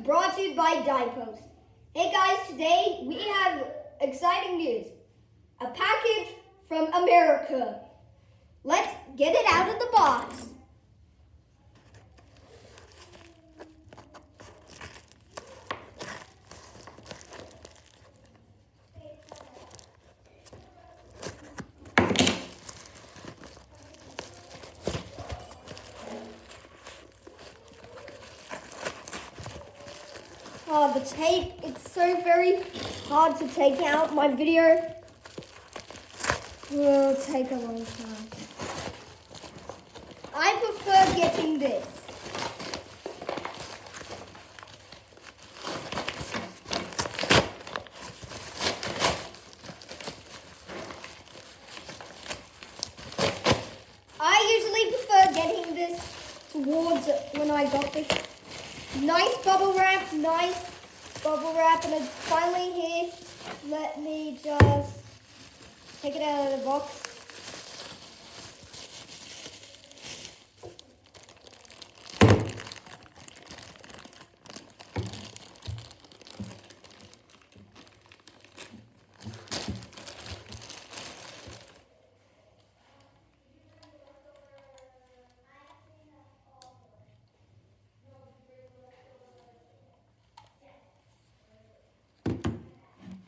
brought to you by Diapos. Hey guys, today we have exciting news. A package from America. Let's get it out of the box. Oh, the tape, it's so very hard to take out. My video will take a long time. I prefer getting this. I usually prefer getting this towards when I got this. Nice bubble wrap, and it's finally here. Let me just take it out of the box.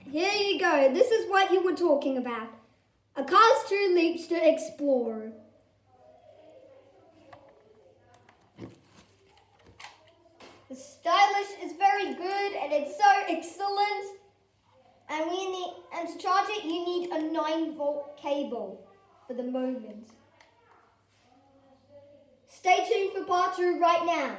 Here you go. This is what you were talking about. A Cars 2 Leapster Explorer. The stylish is very good and it's so excellent. And to charge it, you need a 9-volt cable for the moment. Stay tuned for part 2 right now.